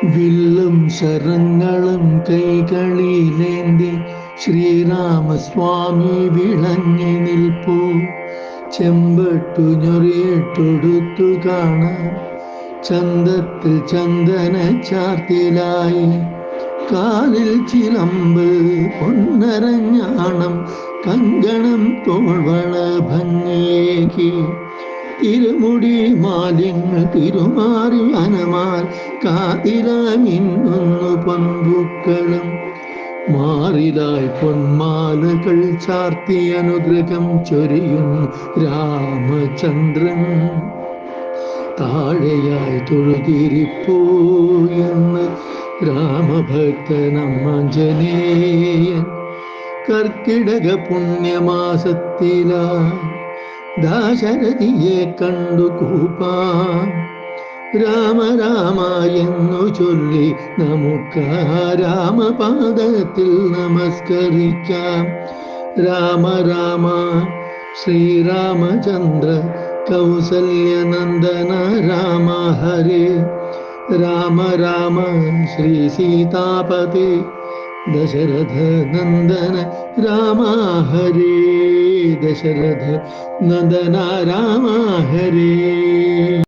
വില്ലും ശരങ്ങളും കൈകളിലേന്തി ശ്രീരാമസ്വാമി വിളങ്ങി നിൽപ്പൂ. ചെമ്പട്ടു ഞൊറിയിട്ടൊടുത്തു കാണാം ചന്തത്തിൽ ചന്ദന ചാർത്തിലായി. കാലിൽ ചിലമ്പ് പൊന്നരഞ്ഞാണം കങ്കണം തോൾവള ഭംഗിയേകി. തിരുമുടി മാലിന്യങ്ങൾ തിരുമാറി അനമാൽ കാതിലായി മിന്നുന്നു പൊൻപൂക്കളും. മാറിലായി പൊന്മാലകൾ ചാർത്തി അനുഗ്രഹം ചൊരിയുന്നു രാമചന്ദ്രൻ. താഴെയായി തൊഴുതിരിപ്പൂ എന്ന് രാമഭക്തനമ്മഞ്ജനേയൻ. കർക്കിടക പുണ്യമാസത്തിലായി ദാശരഥിയെ കണ്ടു കൂപ്പാൻ. രാമ രാമ എന്നു ചൊല്ലി നമുക്ക് രാമപാദത്തിൽ നമസ്കരിക്കാം. രാമ രാമ ശ്രീരാമചന്ദ്ര കൗസല്യനന്ദന രാമ ഹരേ. രാമ രാമ ശ്രീ സീതാപതി ദശരഥ നന്ദന രാമ ഹരേ. ദശരഥ നന്ദന രാമ ഹരേ.